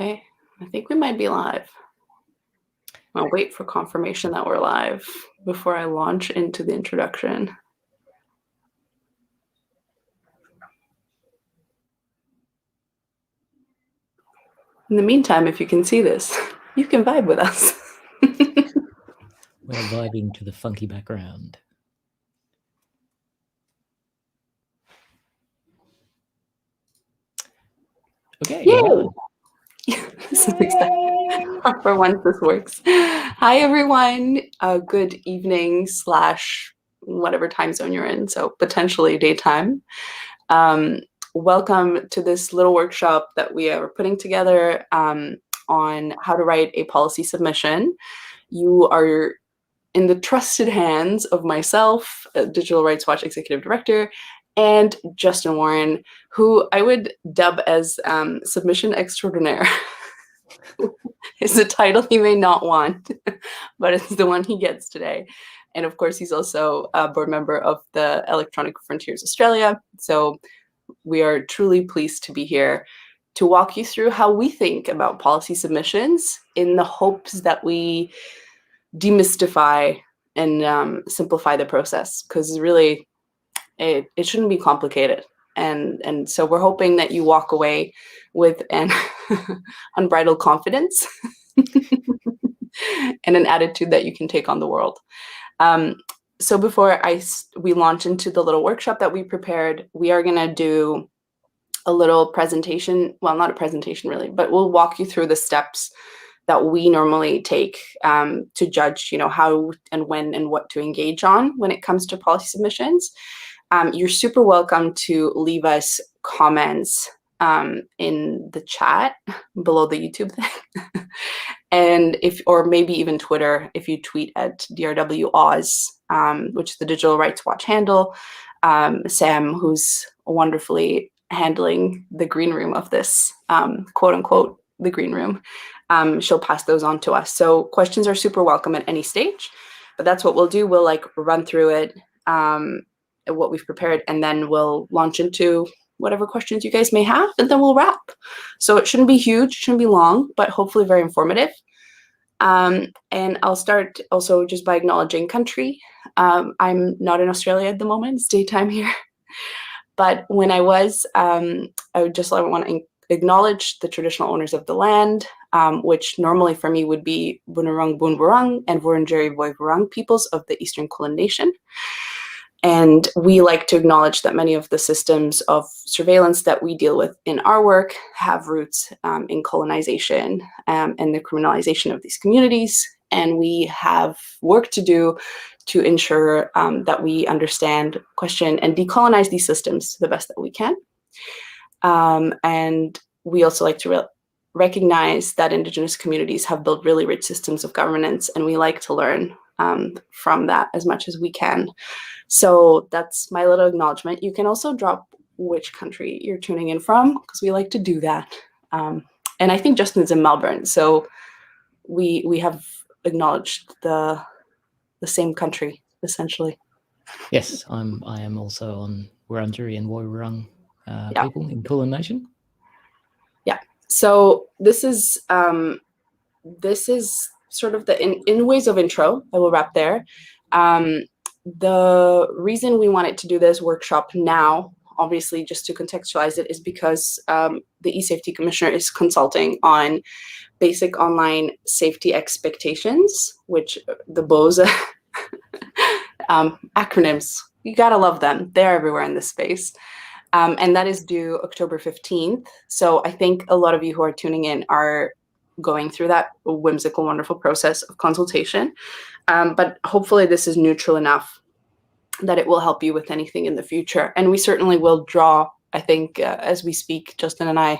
Okay, I think we might be live. I'll wait for confirmation that we're live before I launch into the introduction. In the meantime, if you can see this, you can vibe with us. We're vibing to the funky background. Okay. Yay! This is exciting. For once this works. Hi, everyone. Good evening / whatever time zone you're in, so potentially daytime. Welcome to this little workshop that we are putting together on how to write a policy submission. You are in the trusted hands of myself, Digital Rights Watch Executive Director, and Justin Warren, who I would dub as submission extraordinaire. It's a title he may not want, but it's the one he gets today. And of course, he's also a board member of the Electronic Frontiers Australia. So we are truly pleased to be here to walk you through how we think about policy submissions in the hopes that we demystify and simplify the process, because really it shouldn't be complicated. And so we're hoping that you walk away with an unbridled confidence and an attitude that you can take on the world. So before we launch into the little workshop that we prepared, we are going to do a little presentation. Well, not a presentation really, but we'll walk you through the steps that we normally take to judge, how and when and what to engage on when it comes to policy submissions. You're super welcome to leave us comments in the chat below the YouTube thing. And or maybe even Twitter, if you tweet at DRW Oz, which is the Digital Rights Watch handle. Sam, who's wonderfully handling the green room of this, quote unquote, the green room, she'll pass those on to us. So questions are super welcome at any stage, but that's what we'll do. We'll run through it, what we've prepared, and then we'll launch into whatever questions you guys may have, and then we'll wrap. So it shouldn't be huge, shouldn't be long, but hopefully very informative. And I'll start also just by acknowledging country. I'm not in Australia at the moment, it's daytime here. But when I was, I want to acknowledge the traditional owners of the land, which normally for me would be Bunurong Boonwurrung and Wurundjeri Woiwurrung peoples of the Eastern Kulin Nation. And we like to acknowledge that many of the systems of surveillance that we deal with in our work have roots in colonization and the criminalization of these communities. And we have work to do to ensure that we understand, question, and decolonize these systems to the best that we can. And we also like to recognize that Indigenous communities have built really rich systems of governance, and we like to learn from that as much as we can. So that's my little acknowledgement. You can also drop which country you're tuning in from, because we like to do that. And I think Justin's in Melbourne, so we have acknowledged the same country, essentially. Yes, I am also on Wurundjeri and Woiwurrung people in Kulin Nation. Yeah. So this is sort of the in ways of intro. I will wrap there. The reason we wanted to do this workshop now, obviously, just to contextualize it, is because the eSafety Commissioner is consulting on basic online safety expectations, which the BOSE acronyms, you gotta love them. They're everywhere in this space. And that is due October 15th. So I think a lot of you who are tuning in are going through that whimsical, wonderful process of consultation. But hopefully this is neutral enough that it will help you with anything in the future. And we certainly will draw, I think, as we speak, Justin and I,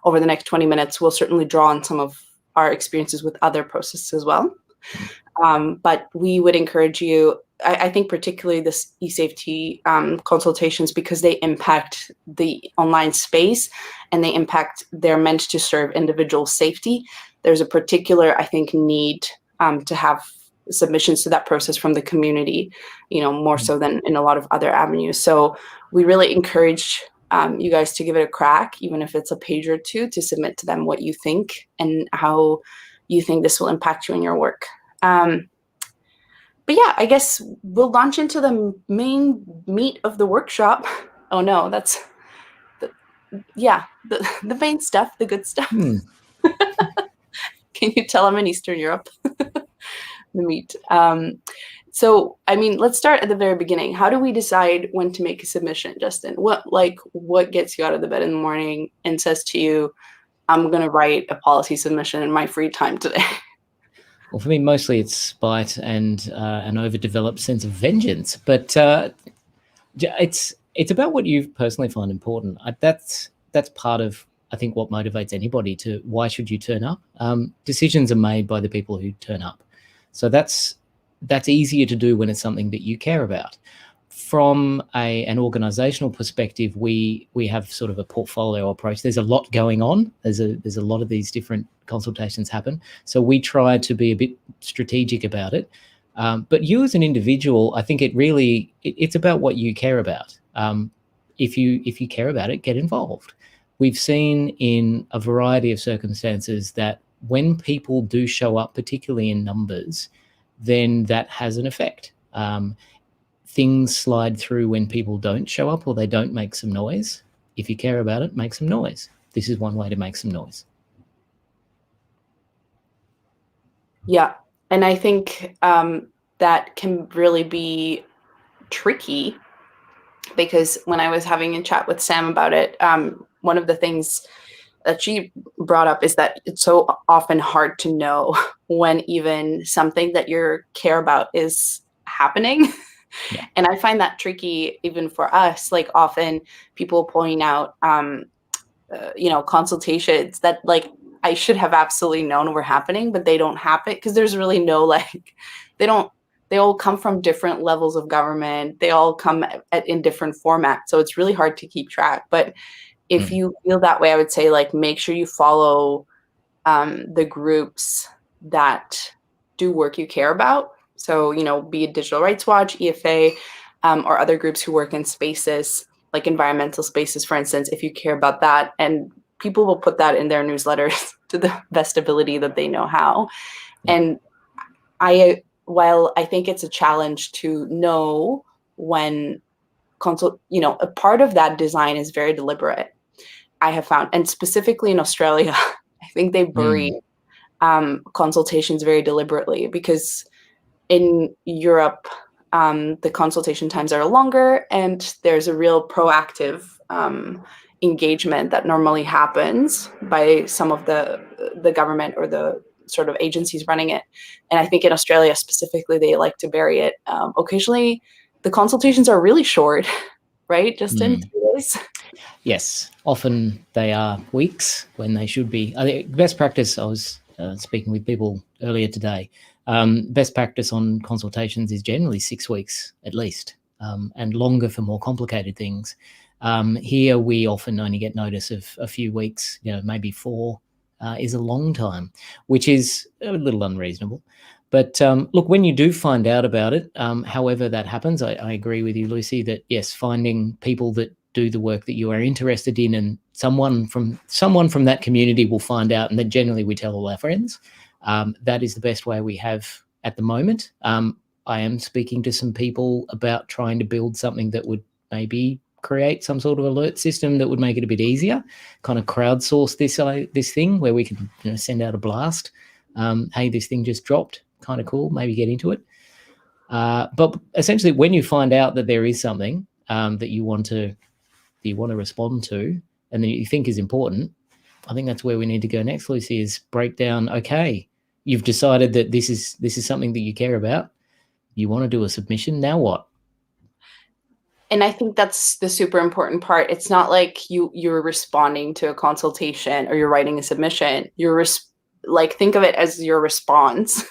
over the next 20 minutes, we'll certainly draw on some of our experiences with other processes as well. But we would encourage you, I think particularly this eSafety consultations, because they impact the online space and they're meant to serve individual safety. There's a particular, I think, need to have submissions to that process from the community, more so than in a lot of other avenues. So we really encourage you guys to give it a crack, even if it's a page or two, to submit to them what you think and how you think this will impact you in your work. But yeah, I guess we'll launch into the main meat of the workshop. Oh no, that's the main stuff, the good stuff. Can you tell I'm in Eastern Europe? The meat. So, I mean, let's start at the very beginning. How do we decide when to make a submission, Justin? What gets you out of the bed in the morning and says to you, I'm going to write a policy submission in my free time today? Well, for me, mostly it's spite and an overdeveloped sense of vengeance. But it's about what you personally find important. That's part of, I think, what motivates anybody to why should you turn up. Decisions are made by the people who turn up. So that's easier to do when it's something that you care about. From an organizational perspective, we have sort of a portfolio approach. There's a lot going on. There's a lot of these different consultations happen. So we try to be a bit strategic about it. But you as an individual, I think it's about what you care about. If you care about it, get involved. We've seen in a variety of circumstances that when people do show up, particularly in numbers, then that has an effect. Things slide through when people don't show up or they don't make some noise. If you care about it, make some noise. This is one way to make some noise. Yeah, and I think that can really be tricky, because when I was having a chat with Sam about it, one of the things that she brought up is that it's so often hard to know when even something that you care about is happening. Yeah. And I find that tricky even for us. Like, often people point out, consultations that I should have absolutely known were happening, but they don't happen because there's really no they all come from different levels of government. They all come in different formats. So it's really hard to keep track. But if you feel that way, I would say make sure you follow the groups that do work you care about. So, be it Digital Rights Watch, EFA, or other groups who work in spaces like environmental spaces, for instance, if you care about that. And people will put that in their newsletters to the best ability that they know how. Yeah. And while I think it's a challenge to know when a part of that design is very deliberate, I have found, and specifically in Australia, I think they bury consultations very deliberately, because in Europe, the consultation times are longer and there's a real proactive engagement that normally happens by some of the government or the sort of agencies running it. And I think in Australia specifically, they like to bury it. Occasionally, the consultations are really short, right? Just in 2 days. Yes, often they are weeks when they should be. I think best practice, I was speaking with people earlier today, best practice on consultations is generally 6 weeks at least, and longer for more complicated things. Here we often only get notice of a few weeks, maybe 4 is a long time, which is a little unreasonable. But look, when you do find out about it, however that happens, I agree with you, Lucie, that yes, finding people that do the work that you are interested in, and someone from that community will find out, and then generally we tell all our friends. That is the best way we have at the moment. I am speaking to some people about trying to build something that would maybe create some sort of alert system that would make it a bit easier, kind of crowdsource this thing where we can send out a blast. Hey, this thing just dropped, kind of cool, maybe get into it. But essentially, when you find out that there is something that you want to respond to and that you think is important, I think that's where we need to go next, Lucie, is break down, okay, you've decided that this is something that you care about. You want to do a submission, now what? And I think that's the super important part. It's not like you're responding to a consultation or you're writing a submission. You're think of it as your response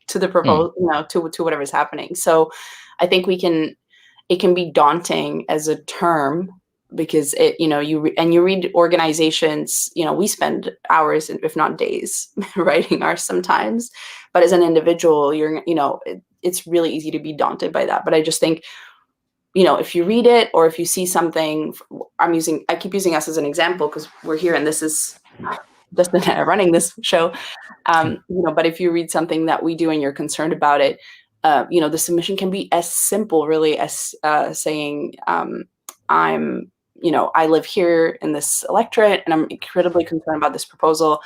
to the proposal, to whatever's happening. So I think it can be daunting as a term, because you read organizations, we spend hours, if not days, writing ours sometimes. But as an individual, it's really easy to be daunted by that. But I just think if you read it or if you see something, I keep using us as an example because we're here and this is Justin and I running this show. But if you read something that we do and you're concerned about it, the submission can be as simple really as saying, I live here in this electorate and I'm incredibly concerned about this proposal.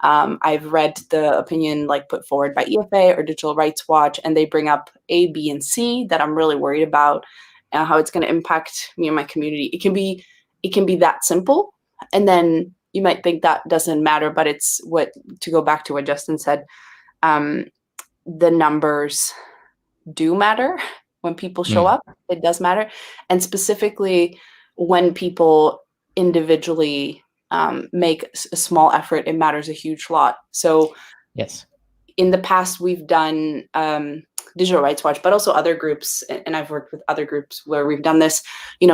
I've read the opinion put forward by EFA or Digital Rights Watch, and they bring up A, B, and C that I'm really worried about, how it's going to impact me and my community. It can be that simple. And then you might think that doesn't matter, but it's to go back to what Justin said, the numbers do matter when people show up. It does matter. And specifically when people individually make a small effort, it matters a huge lot. So yes, in the past, we've done Digital Rights Watch, but also other groups, and I've worked with other groups where we've done this,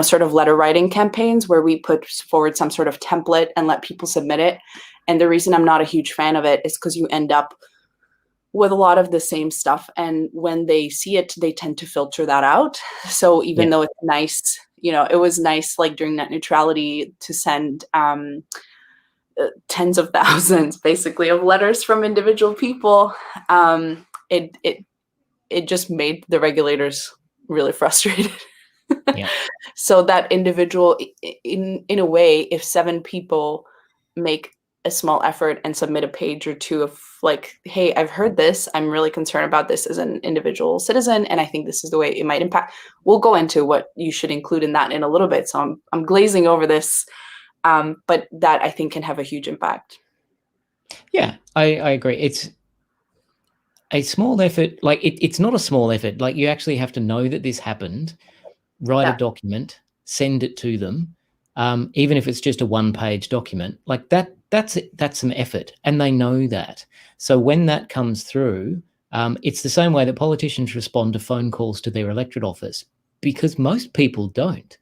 sort of letter writing campaigns where we put forward some sort of template and let people submit it. And the reason I'm not a huge fan of it is because you end up with a lot of the same stuff. And when they see it, they tend to filter that out. So even though it's nice, it was nice during net neutrality to send tens of thousands basically of letters from individual people. It just made the regulators really frustrated. So that individual, in a way, if 7 people make a small effort and submit a page or two of hey, I've heard this, I'm really concerned about this as an individual citizen, and I think this is the way it might impact. We'll go into what you should include in that in a little bit. So I'm glazing over this, but that I think can have a huge impact. Yeah, I agree. It's a small effort. It's not a small effort. You actually have to know that this happened, write a document, send it to them, even if it's just a 1-page document. That's some effort, and they know that. So when that comes through, it's the same way that politicians respond to phone calls to their electorate office, because most people don't.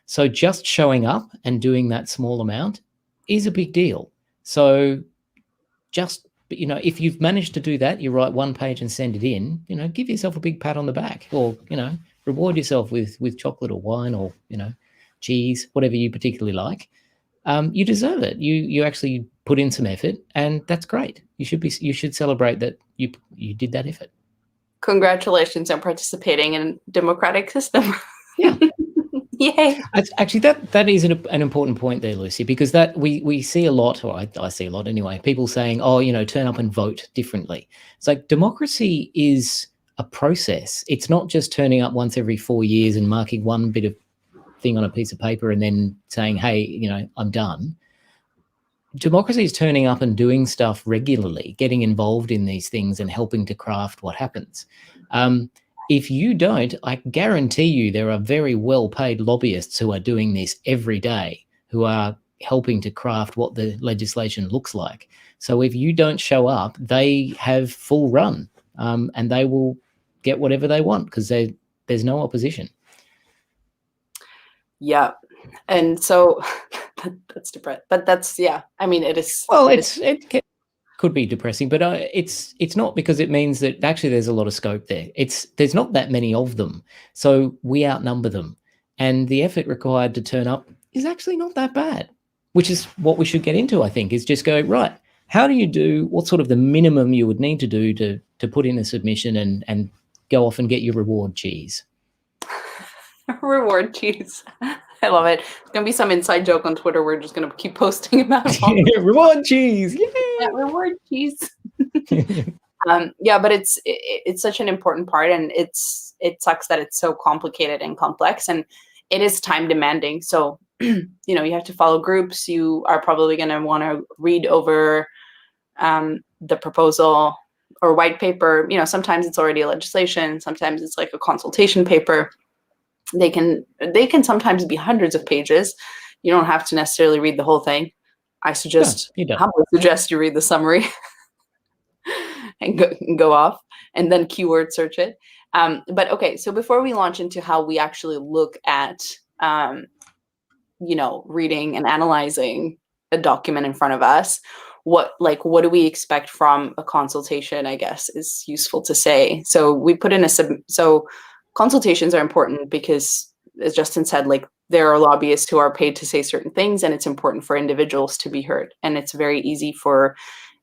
So just showing up and doing that small amount is a big deal. So just, if you've managed to do that, you write 1 page and send it in, give yourself a big pat on the back, or, reward yourself with chocolate or wine or, cheese, whatever you particularly like. You deserve it. You actually put in some effort, and that's great. You should celebrate that you did that effort. Congratulations on participating in a democratic system. Yeah. Yay. Actually, that is an important point there, Lucie, because that we see a lot, or I see a lot anyway, people saying, turn up and vote differently. It's democracy is a process. It's not just turning up once every 4 years and marking one bit of thing on a piece of paper and then saying, hey, I'm done. Democracy is turning up and doing stuff regularly, getting involved in these things and helping to craft what happens. If you don't, I guarantee you there are very well-paid lobbyists who are doing this every day, who are helping to craft what the legislation looks like. So if you don't show up, they have full run, and they will get whatever they want because there's no opposition. Yeah. And so that's depressing, but that's, it is. Well, it could be depressing, but it's not, because it means that actually there's a lot of scope there. There's not that many of them, so we outnumber them, and the effort required to turn up is actually not that bad, which is what we should get into, I think, is just go, right, how do you do, what's sort of the minimum you would need to do to put in a submission and go off and get your reward cheese. Reward cheese. I love it. It's going to be some inside joke on Twitter. We're just going to keep posting about reward cheese. Yay! Yeah, reward cheese. But it's such an important part, and it sucks that it's so complicated and complex, and it is time demanding. So, you have to follow groups. You are probably going to want to read over the proposal or white paper. Sometimes it's already a legislation. Sometimes it's like a consultation paper. They can sometimes be hundreds of pages. You don't have to necessarily read the whole thing. I humbly suggest you read the summary and go off and then keyword search it. But okay, so before we launch into how we actually look at, reading and analyzing a document in front of us, what do we expect from a consultation, I guess, is useful to say. So we put in so consultations are important because as Justin said, like there are lobbyists who are paid to say certain things, and it's important for individuals to be heard. And it's very easy for,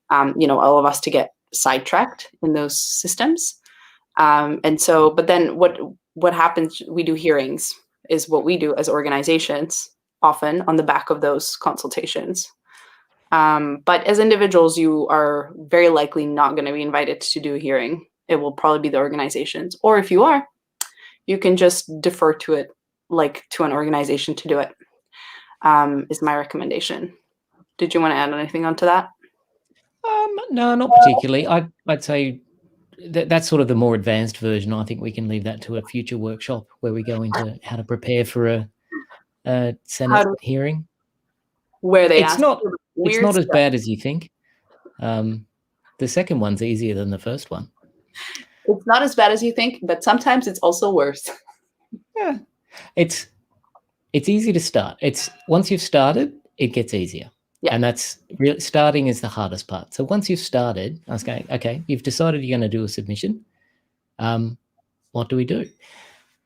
all of us to get sidetracked in those systems. And so, but then what happens, we do hearings is what we do as organizations, often on the back of those consultations. But as individuals, you are very likely not going to be invited to do a hearing. It will probably be the organizations. Or if you are, you can just defer to it, like to an organization to do it, is my recommendation. Did you want to add anything onto that? No, not particularly. I'd say that's sort of the more advanced version. I think we can leave that to a future workshop where we go into how to prepare for a Senate hearing. Where they It's ask not weird as stuff. bad as you think. The second one's easier than the first one. It's not as bad as you think, but sometimes it's also worse. Yeah, it's easy to start. It's once you've started, it gets easier. Yeah. And that's really, starting is the hardest part. So once you've started, I was going, okay, you've decided you're going to do a submission. What do we do?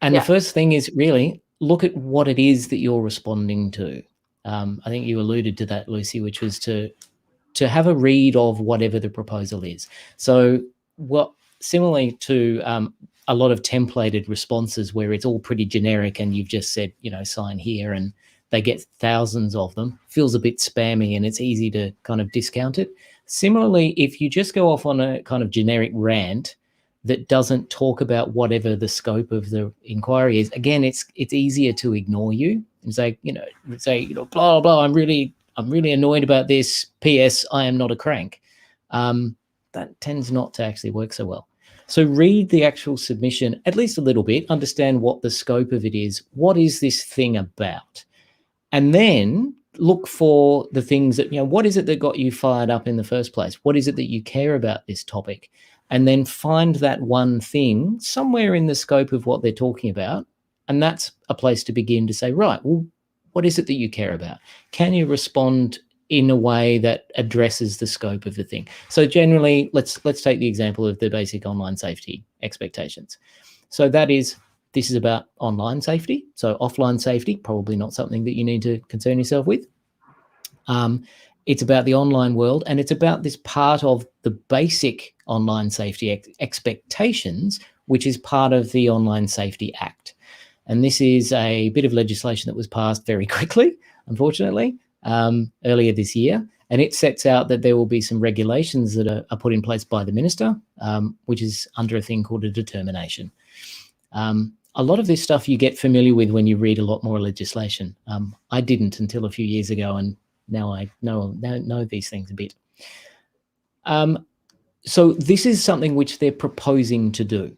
And the first thing is really look at what it is that you're responding to. I think you alluded to that, Lucie, which was to have a read of whatever the proposal is. So similarly to a lot of templated responses where it's all pretty generic and you've just said, sign here, and they get thousands of them, feels a bit spammy and it's easy to kind of discount it. Similarly, if you just go off on a kind of generic rant that doesn't talk about whatever the scope of the inquiry is, again, it's easier to ignore you and say, blah, blah, blah, I'm really annoyed about this. P.S. I am not a crank. That tends not to actually work so well. So read the actual submission at least a little bit, understand what the scope of it is. What is this thing about? And then look for the things that, what is it that got you fired up in the first place? What is it that you care about this topic? And then find that one thing somewhere in the scope of what they're talking about. And that's a place to begin to say, right, well, what is it that you care about? Can you respond in a way that addresses the scope of the thing? So generally, let's take the example of the basic online safety expectations. So this is about online safety. So offline safety, probably not something that you need to concern yourself with. It's about the online world, and it's about this part of the basic online safety expectations, which is part of the Online Safety Act. And this is a bit of legislation that was passed very quickly, unfortunately, earlier this year. And it sets out that there will be some regulations that are put in place by the minister, which is under a thing called a determination. A lot of this stuff you get familiar with when you read a lot more legislation. I didn't until a few years ago, and now I know these things a bit. So this is something which they're proposing to do.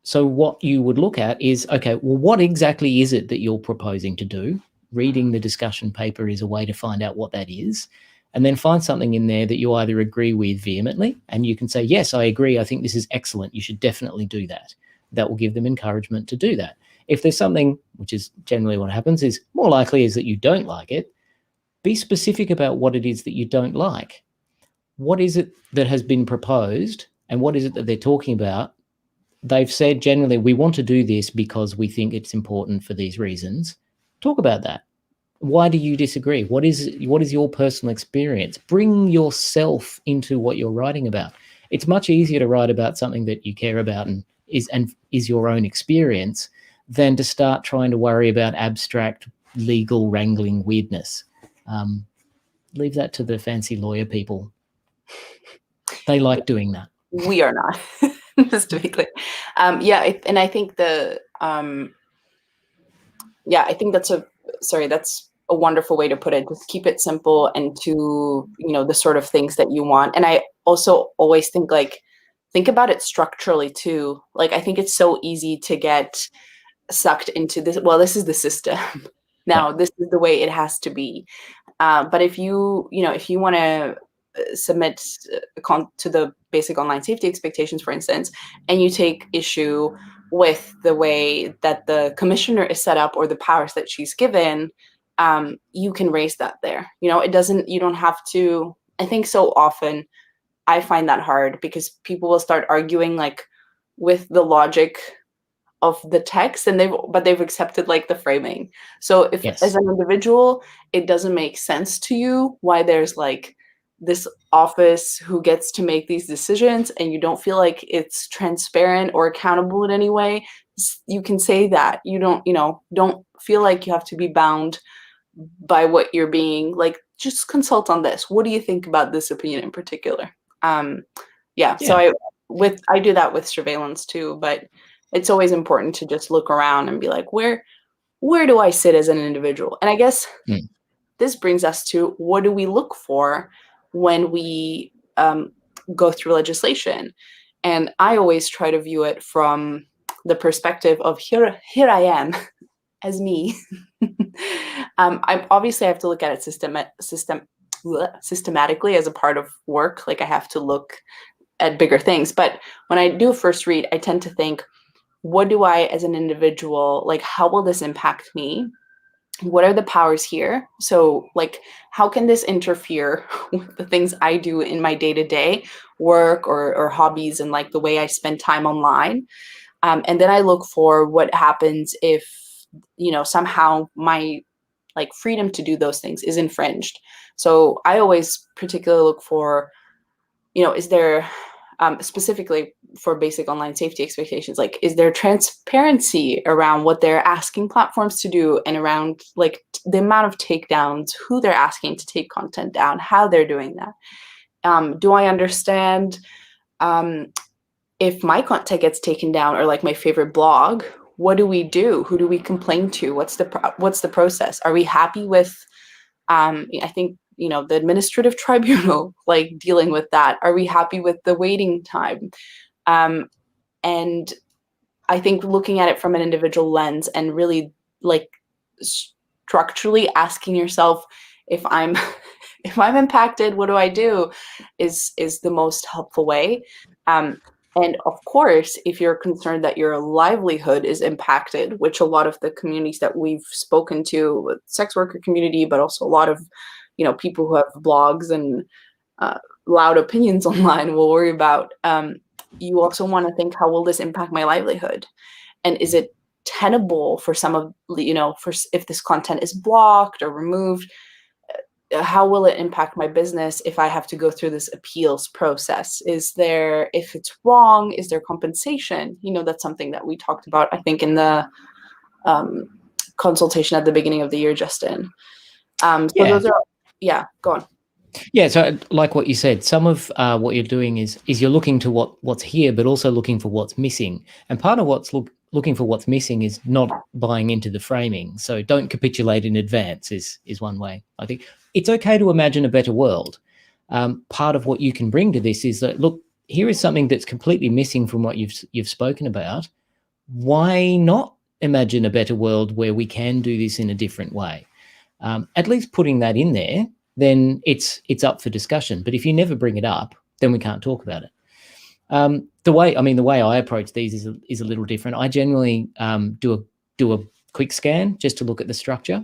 So what you would look at is, okay, well, what exactly is it that you're proposing to do? Reading the discussion paper is a way to find out what that is, and then find something in there that you either agree with vehemently, and you can say, yes, I agree, I think this is excellent, you should definitely do that. That will give them encouragement to do that. If there's something, which is generally what happens, is more likely is that you don't like it, be specific about what it is that you don't like. What is it that has been proposed, and what is it that they're talking about? They've said generally, we want to do this because we think it's important for these reasons. Talk about that. Why do you disagree? What is your personal experience? Bring yourself into what you're writing about. It's much easier to write about something that you care about and is your own experience than to start trying to worry about abstract legal wrangling weirdness. Leave that to the fancy lawyer people. They like doing that. We are not, just to be clear. And I think that's a wonderful way to put it. Just keep it simple and to, the sort of things that you want. And I also always think about it structurally too. Like, I think it's so easy to get sucked into this. Well, this is the system. Now, this is the way it has to be. But if you want to submit to the basic online safety expectations, for instance, and you take issue with the way that the commissioner is set up or the powers that she's given, you can raise that there. You don't have to. I think so often I find that hard because people will start arguing with the logic of the text, and they've accepted like the framing. So if Yes. as an individual it doesn't make sense to you why there's like this office who gets to make these decisions, and you don't feel like it's transparent or accountable in any way, you can say that. You don't feel like you have to be bound by what you're being like. Just consult on this. What do you think about this opinion in particular? So I do that with surveillance too, but it's always important to just look around and be like, where do I sit as an individual? And I guess this brings us to, what do we look for when we go through legislation? And I always try to view it from the perspective of here I am as me. I obviously have to look at it systematically as a part of work. Like I have to look at bigger things. But when I do a first read, I tend to think, what do I as an individual, like how will this impact me? What are the powers here? So like, how can this interfere with the things I do in my day-to-day work or hobbies, and like the way I spend time online? And then I look for what happens if, somehow my like freedom to do those things is infringed. So I always particularly look for, is there, specifically for basic online safety expectations, like, is there transparency around what they're asking platforms to do, and around like the amount of takedowns, who they're asking to take content down, how they're doing that? Do I understand if my content gets taken down, or like my favorite blog, what do we do? Who do we complain to? What's the process? Are we happy with, I think, the administrative tribunal, like dealing with that? Are we happy with the waiting time? And I think looking at it from an individual lens and really like structurally asking yourself, if I'm if I'm impacted, what do I do, is the most helpful way. And of course, if you're concerned that your livelihood is impacted, which a lot of the communities that we've spoken to, with sex worker community, but also a lot of people who have blogs and loud opinions online will worry about, you also want to think, how will this impact my livelihood? And is it tenable for some of, for if this content is blocked or removed, how will it impact my business if I have to go through this appeals process? Is there, if it's wrong, is there compensation? That's something that we talked about, I think, in the consultation at the beginning of the year, Justin. Those are, go on. Yeah, so like what you said, some of what you're doing is you're looking to what's here, but also looking for what's missing. And part of what's looking for what's missing is not buying into the framing. So don't capitulate in advance is one way. I think it's okay to imagine a better world. Part of what you can bring to this is that, look, here is something that's completely missing from what you've spoken about. Why not imagine a better world where we can do this in a different way? At least putting that in there, then it's up for discussion. But if you never bring it up, then we can't talk about it. The way I approach these is a little different. I generally do a quick scan just to look at the structure.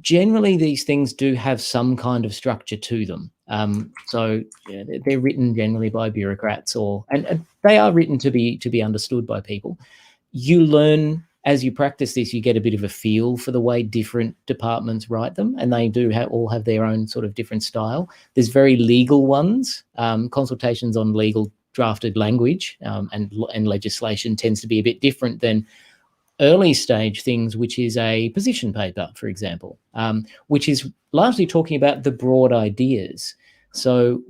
Generally, these things do have some kind of structure to them. They're written generally by bureaucrats, and they are written to be understood by people. You learn as you practice this, you get a bit of a feel for the way different departments write them, and they do all have their own sort of different style. There's very legal ones, consultations on legal drafted language, and legislation tends to be a bit different than early stage things, which is a position paper, for example, which is largely talking about the broad ideas. So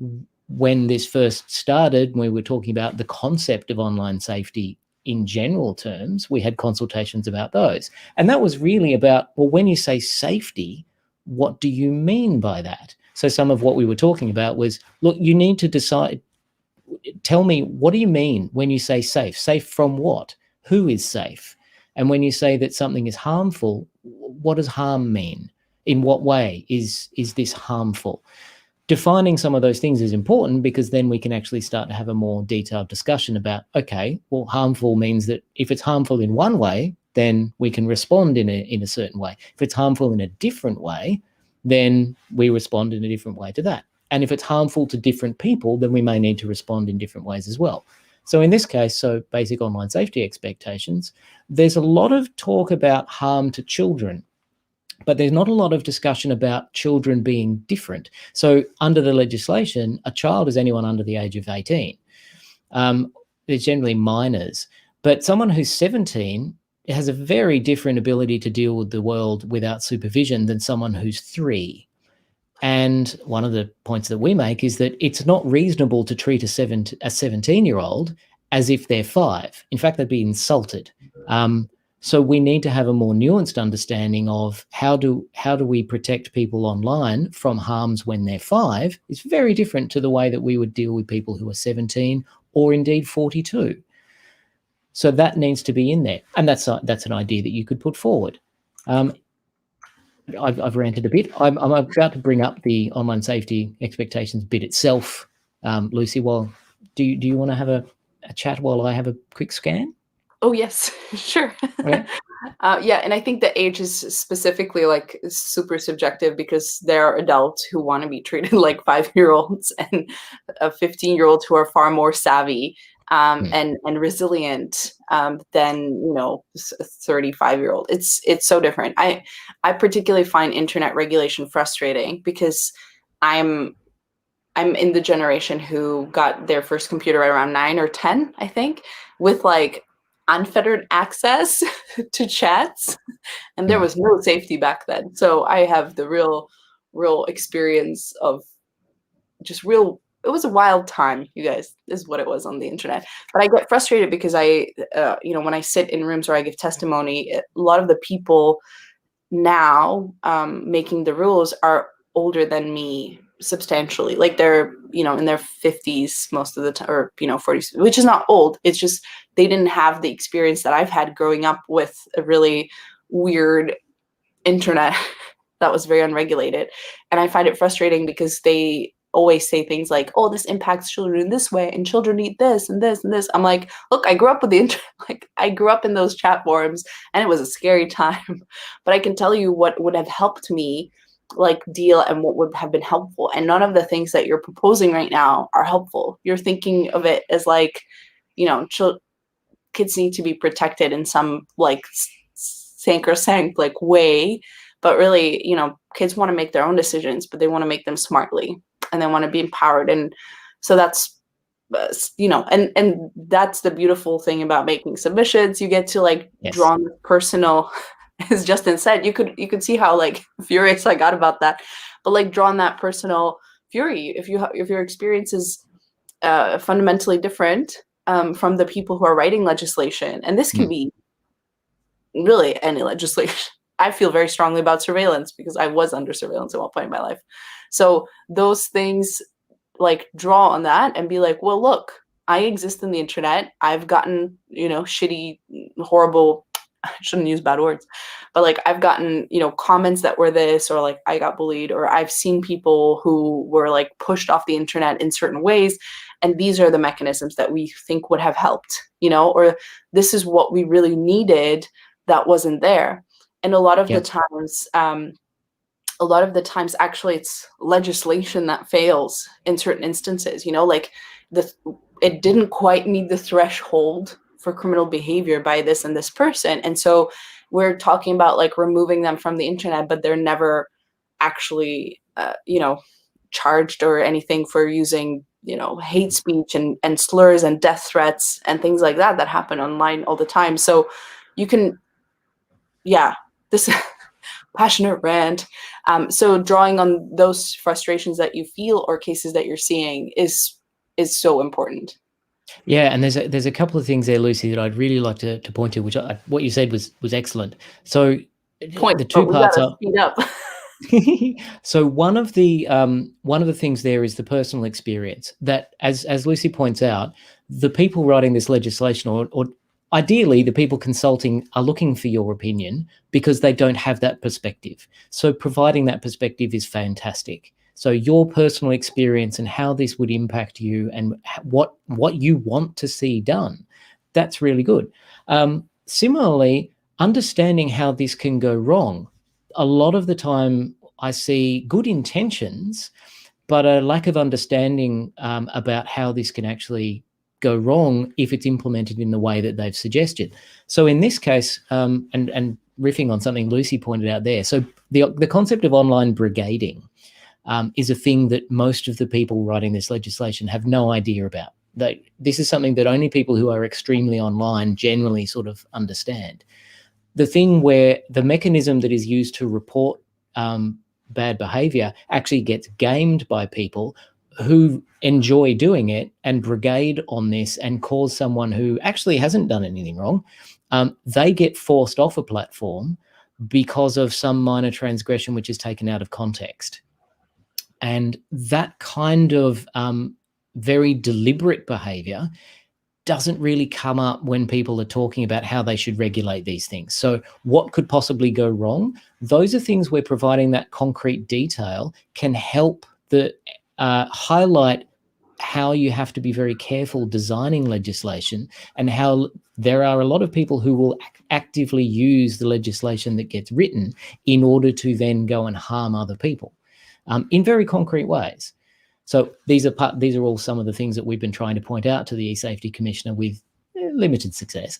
when this first started, we were talking about the concept of online safety in general terms. We had consultations about those. And that was really about, well, when you say safety, what do you mean by that? So some of what we were talking about was, look, you need to decide, tell me, what do you mean when you say safe? Safe from what? Who is safe? And when you say that something is harmful, what does harm mean? In what way is this harmful? Defining some of those things is important, because then we can actually start to have a more detailed discussion about, okay, well, harmful means that if it's harmful in one way, then we can respond in a certain way. If it's harmful in a different way, then we respond in a different way to that. And if it's harmful to different people, then we may need to respond in different ways as well. So in this case, so basic online safety expectations, there's a lot of talk about harm to children, but there's not a lot of discussion about children being different. So under the legislation, a child is anyone under the age of 18. They're generally minors, but someone who's 17 has a very different ability to deal with the world without supervision than someone who's 3. And one of the points that we make is that it's not reasonable to treat a 17-year-old as if they're 5. In fact, they'd be insulted. So we need to have a more nuanced understanding of how do we protect people online from harms when they're 5. It's very different to the way that we would deal with people who are 17 or indeed 42. So that needs to be in there, and that's an idea that you could put forward. I've ranted a bit. I'm about to bring up the online safety expectations bit itself, Lucie. Well, do you want to have a chat while I have a quick scan? Oh yes, sure. Okay. Yeah, and I think the age is specifically like super subjective because there are adults who want to be treated like 5-year-olds and 15-year-olds who are far more savvy and resilient than 35-year-old. It's so different. I particularly find internet regulation frustrating because I'm in the generation who got their first computer around 9 or 10, I think, with like unfettered access to chats, and there was no safety back then. So I have the real experience of just real. It was a wild time, you guys. This is what it was on the internet. But I get frustrated because when I sit in rooms where I give testimony, a lot of the people now making the rules are older than me substantially. Like they're in their 50s most of the time, or 40s, which is not old. It's just they didn't have the experience that I've had growing up with a really weird internet that was very unregulated. And I find it frustrating because they always say things like, oh, this impacts children in this way, and children need this and this and this. I'm like, look, I grew up with the internet. Like I grew up in those chat forums, and it was a scary time. But I can tell you what would have helped me like deal and what would have been helpful. And none of the things that you're proposing right now are helpful. You're thinking of it as like, kids need to be protected in some like sacrosanct like way. But really, kids want to make their own decisions, but they want to make them smartly and they want to be empowered. And so that's, and that's the beautiful thing about making submissions. You get to like draw on personal, as Justin said, you could see how like furious I got about that, but like draw on that personal fury. If your experience is fundamentally different from the people who are writing legislation, and this can be really any legislation. I feel very strongly about surveillance because I was under surveillance at one point in my life. So those things, like draw on that and be like, well, look, I exist in the internet. I've gotten, shitty, horrible, I shouldn't use bad words, but like I've gotten, comments that were this, or like I got bullied, or I've seen people who were like pushed off the internet in certain ways. And these are the mechanisms that we think would have helped, or this is what we really needed that wasn't there. And a lot of the times, actually, it's legislation that fails in certain instances. Like it didn't quite meet the threshold for criminal behavior by this and this person, and so we're talking about like removing them from the internet, but they're never actually, charged or anything for using, hate speech and slurs and death threats and things like that happen online all the time. So you can, this passionate rant. So drawing on those frustrations that you feel or cases that you're seeing is so important. Yeah, and there's a couple of things there, Lucie, that I'd really like to point to, which what you said was excellent. So the two parts are speed up. So one of the things there is the personal experience that, as Lucie points out, the people writing this legislation, or ideally the people consulting, are looking for your opinion because they don't have that perspective. So providing that perspective is fantastic. So your personal experience and how this would impact you and what you want to see done, that's really good. Similarly, understanding how this can go wrong. A lot of the time I see good intentions, but a lack of understanding about how this can actually go wrong if it's implemented in the way that they've suggested. So in this case, and riffing on something Lucy pointed out there, so the concept of online brigading is a thing that most of the people writing this legislation have no idea about. This is something that only people who are extremely online generally sort of understand. The thing where the mechanism that is used to report bad behavior actually gets gamed by people who enjoy doing it and brigade on this and cause someone who actually hasn't done anything wrong. They get forced off a platform because of some minor transgression which is taken out of context. And that kind of very deliberate behavior doesn't really come up when people are talking about how they should regulate these things. So what could possibly go wrong? Those are things where providing that concrete detail can help highlight how you have to be very careful designing legislation, and how there are a lot of people who will actively use the legislation that gets written in order to then go and harm other people in very concrete ways. So these are all some of the things that we've been trying to point out to the E-Safety Commissioner with limited success.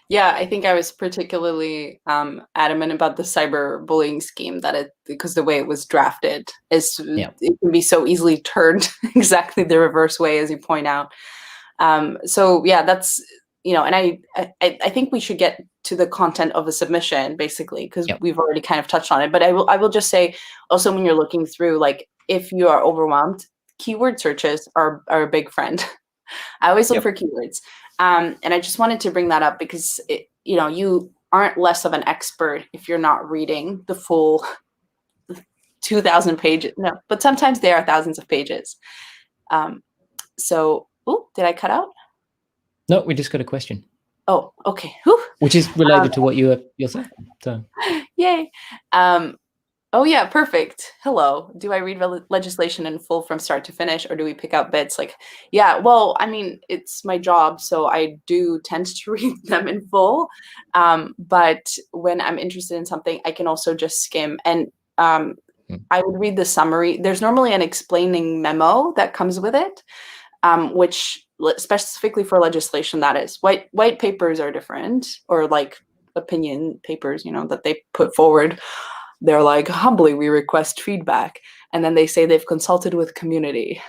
Yeah, I think I was particularly adamant about the cyberbullying scheme, because the way it was drafted is it can be so easily turned exactly the reverse way, as you point out. So yeah, that's, and I think we should get to the content of the submission basically, because we've already kind of touched on it. But I will just say also, when you're looking through, like, if you are overwhelmed, keyword searches are a big friend. I always look for keywords. And I just wanted to bring that up because, you aren't less of an expert if you're not reading the full 2,000 pages. No, but sometimes there are thousands of pages. So, did I cut out? No, we just got a question. Oh, okay. Whew. Which is related to what you're saying. So. Yay. Oh yeah, perfect. Hello. Do I read legislation in full from start to finish, or do we pick out bits? Like, yeah, well, I mean, it's my job, so I do tend to read them in full. But when I'm interested in something, I can also just skim. And I would read the summary. There's normally an explaining memo that comes with it, which specifically for legislation, that is. White papers are different, or like opinion papers, that they put forward. They're like, humbly, we request feedback. And then they say they've consulted with community.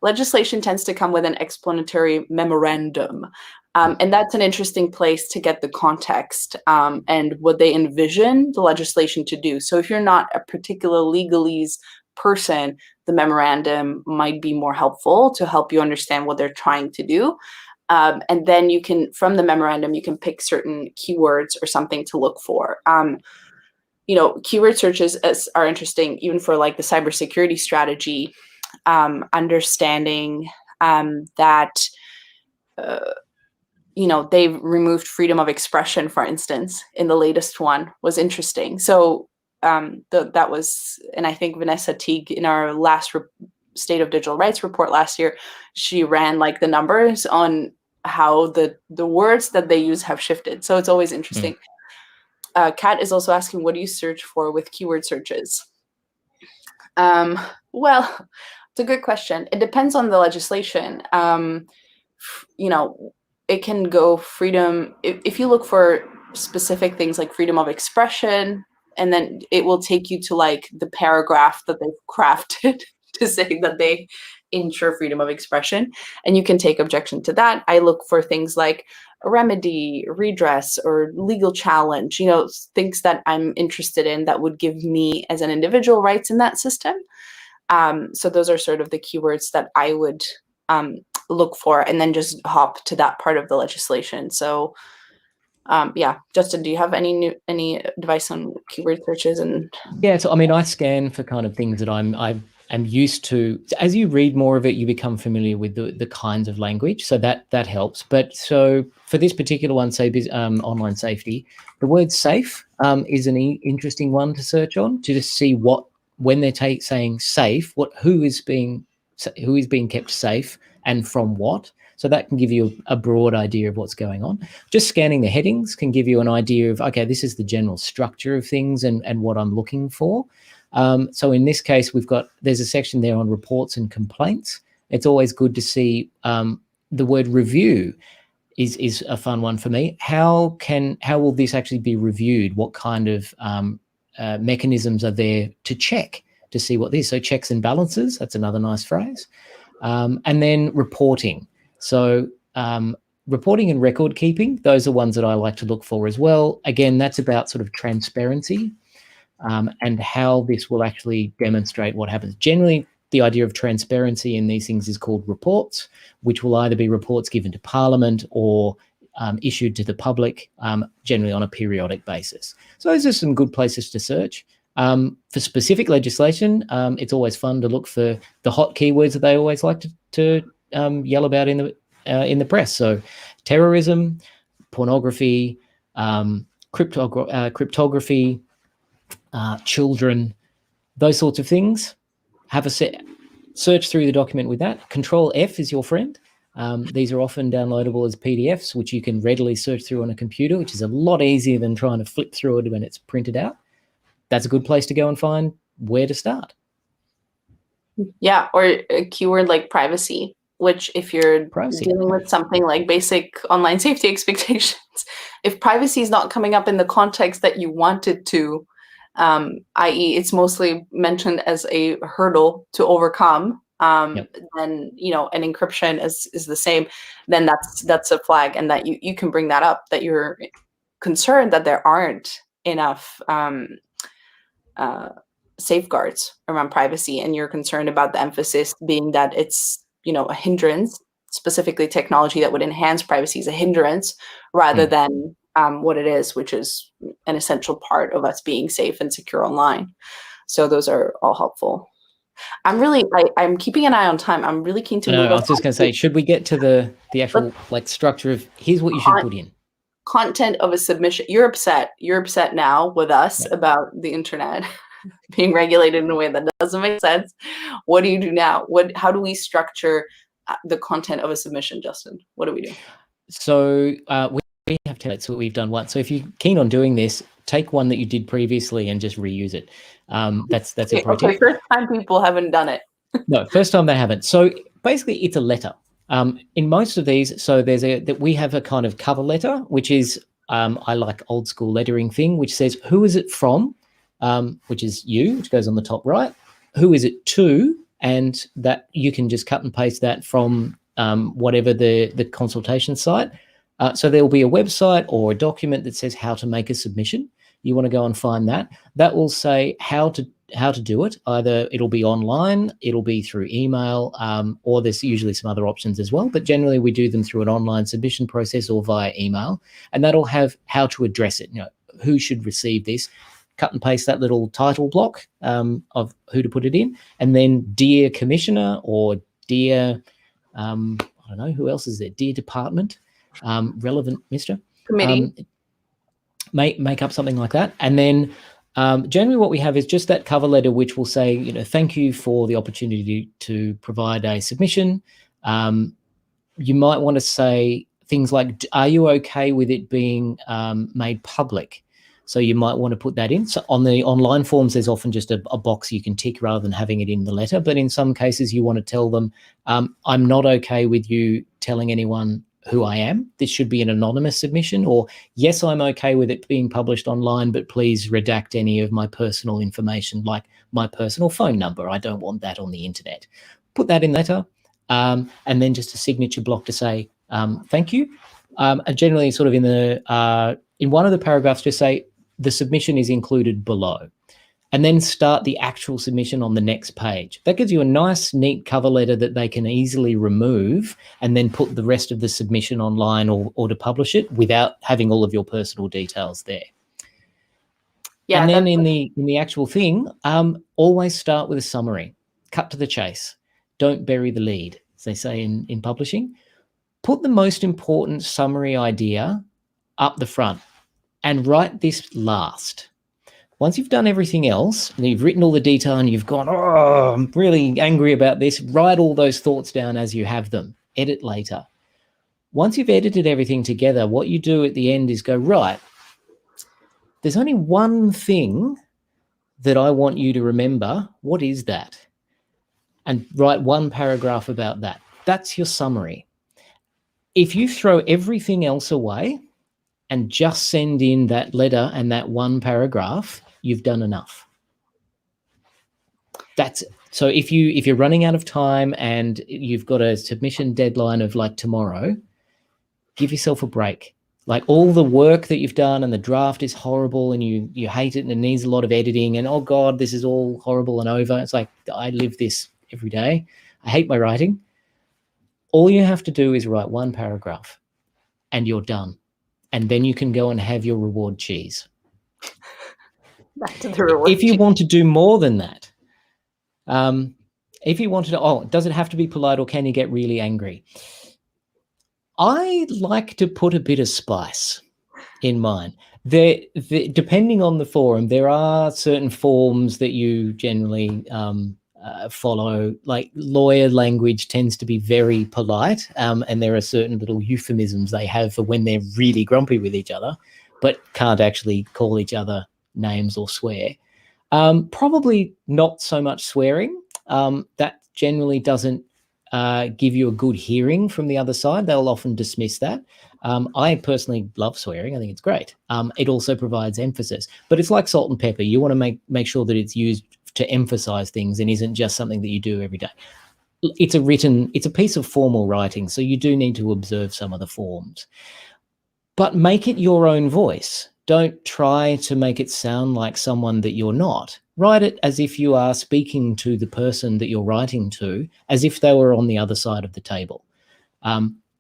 Legislation tends to come with an explanatory memorandum. And that's an interesting place to get the context and what they envision the legislation to do. So if you're not a particular legalese person, the memorandum might be more helpful to help you understand what they're trying to do. And then you can, from the memorandum, you can pick certain keywords or something to look for. Keyword searches are interesting, even for like the cybersecurity strategy, understanding that, they've removed freedom of expression, for instance, in the latest one was interesting. So that was, and I think Vanessa Teague in our last State of Digital Rights report last year, she ran like the numbers on how the words that they use have shifted. So it's always interesting. Kat is also asking, what do you search for with keyword searches? Well, it's a good question. It depends on the legislation. It can go freedom. If you look for specific things like freedom of expression, and then it will take you to like the paragraph that they've crafted to say that they ensure freedom of expression, and you can take objection to that. I look for things like a remedy, redress, or legal challenge, things that I'm interested in that would give me as an individual rights in that system. So those are sort of the keywords that I would look for, and then just hop to that part of the legislation. So Justin, do you have any advice on keyword searches? And so I mean, I scan for kind of things that I'm used to. As you read more of it, you become familiar with the kinds of language, so that helps. But so for this particular one, say online safety, the word safe is an interesting one to search on, to just see when they're saying safe, who is being kept safe and from what. So that can give you a broad idea of what's going on. Just scanning the headings can give you an idea of, okay, this is the general structure of things and what I'm looking for. So in this case, there's a section there on reports and complaints. It's always good to see the word review is a fun one for me. How will this actually be reviewed? What kind of mechanisms are there to check to see what this? So checks and balances, that's another nice phrase. And then reporting. So reporting and record keeping, those are ones that I like to look for as well. Again, that's about sort of transparency and how this will actually demonstrate what happens. Generally, the idea of transparency in these things is called reports, which will either be reports given to Parliament or issued to the public, generally on a periodic basis. So those are some good places to search. For specific legislation, it's always fun to look for the hot keywords that they always like to yell about in the press. So terrorism, pornography, cryptography, children, those sorts of things. Have a search through the document with that. Control F is your friend. These are often downloadable as PDFs, which you can readily search through on a computer, which is a lot easier than trying to flip through it when it's printed out. That's a good place to go and find where to start. Yeah, or a keyword like privacy, which if you're dealing with something like basic online safety expectations, if privacy is not coming up in the context that you want it to, i.e. it's mostly mentioned as a hurdle to overcome, then, you know, an encryption is the same, then that's a flag, and that you can bring that up, that you're concerned that there aren't enough safeguards around privacy, and you're concerned about the emphasis being that it's, you know, a hindrance, specifically technology that would enhance privacy is a hindrance rather than what it is, which is an essential part of us being safe and secure online. So those are all helpful. I'm keeping an eye on time. I'm really keen to move. I was just going to say, should we get to the actual like structure of here's what you should put in? Content of a submission. You're upset now with us about the internet being regulated in a way that doesn't make sense. What do you do now? How do we structure the content of a submission, Justin? What do we do? So we have templates, so we've done one. So if you're keen on doing this, take one that you did previously and just reuse it. That's a pro tip. First time people haven't done it. No, first time they haven't. So basically it's a letter. In most of these, so we have a kind of cover letter, which is I like old school lettering thing, which says who is it from, which is you, which goes on the top right. Who is it to, and that you can just cut and paste that from whatever the consultation site. So there will be a website or a document that says how to make a submission. You want to go and find that. That will say how to do it. Either it'll be online, it'll be through email, or there's usually some other options as well. But generally we do them through an online submission process or via email, and that'll have how to address it. You know, who should receive this. Cut and paste that little title block of who to put it in, and then Dear Commissioner or Dear, I don't know, who else is there? Dear Department, relevant Mr. Committee. Make up something like that, and then generally what we have is just that cover letter, which will say, you know, thank you for the opportunity to provide a submission. You might want to say things like, are you okay with it being made public? So you might want to put that in. So on the online forms, there's often just a box you can tick rather than having it in the letter. But in some cases, you want to tell them, I'm not okay with you telling anyone who I am. This should be an anonymous submission. Or, yes, I'm okay with it being published online, but please redact any of my personal information, like my personal phone number. I don't want that on the internet. Put that in the letter, and then just a signature block to say, thank you. And generally sort of in one of the paragraphs, just say, the submission is included below, and then start the actual submission on the next page. That gives you a nice, neat cover letter that they can easily remove and then put the rest of the submission online or to publish it without having all of your personal details there. Yeah, and then in the actual thing, always start with a summary. Cut to the chase. Don't bury the lead, as they say in publishing. Put the most important summary idea up the front and write this last. Once you've done everything else and you've written all the detail and you've gone, oh, I'm really angry about this, write all those thoughts down as you have them. Edit later. Once you've edited everything together, what you do at the end is go, right, there's only one thing that I want you to remember. What is that? And write one paragraph about that. That's your summary. If you throw everything else away and just send in that letter and that one paragraph, you've done enough. That's so if you're running out of time and you've got a submission deadline of like tomorrow, give yourself a break. Like all the work that you've done and the draft is horrible and you hate it and it needs a lot of editing and oh God, this is all horrible and over. It's like I live this every day. I hate my writing. All you have to do is write one paragraph and you're done. And then you can go and have your reward cheese. Back to the reward If you cheese. want to do more than that, if you wanted to, does it have to be polite or can you get really angry? I like to put a bit of spice in mine. Depending on the forum, there are certain forms that you generally follow. Like lawyer language tends to be very polite, and there are certain little euphemisms they have for when they're really grumpy with each other, but can't actually call each other names or swear. Probably not so much swearing. That generally doesn't give you a good hearing from the other side. They'll often dismiss that. I personally love swearing. I think it's great. It also provides emphasis, but it's like salt and pepper. You want to make sure that it's used to emphasize things and isn't just something that you do every day. It's a piece of formal writing, so you do need to observe some of the forms, but make it your own voice. Don't try to make it sound like someone that you're not. Write it as if you are speaking to the person that you're writing to, as if they were on the other side of the table.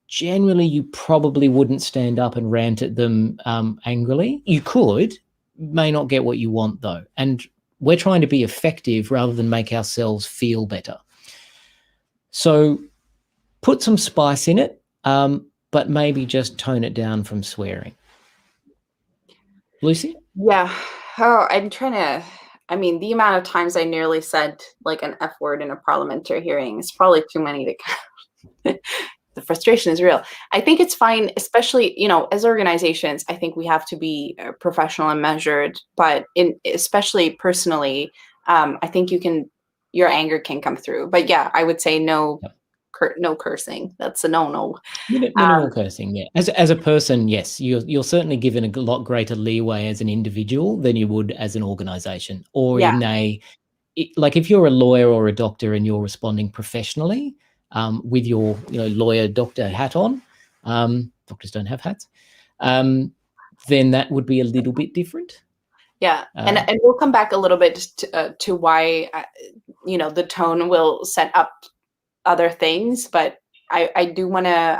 Generally, you probably wouldn't stand up and rant at them angrily. You could, may not get what you want though. And we're trying to be effective rather than make ourselves feel better. So put some spice in it, but maybe just tone it down from swearing. Lucie? Yeah. Oh, I'm trying to, the amount of times I nearly said like an F word in a parliamentary hearing is probably too many to count. The frustration is real. I think it's fine, especially, as organizations, I think we have to be professional and measured, but especially personally, I think your anger can come through. But yeah, I would say no. Yep. No cursing. That's a no. Minimal cursing, yeah. As a person, yes, you're certainly given a lot greater leeway as an individual than you would as an organization. Or like if you're a lawyer or a doctor and you're responding professionally with your lawyer doctor hat on, doctors don't have hats, then that would be a little bit different. Yeah, and we'll come back a little bit to why the tone will set up other things, but I do want to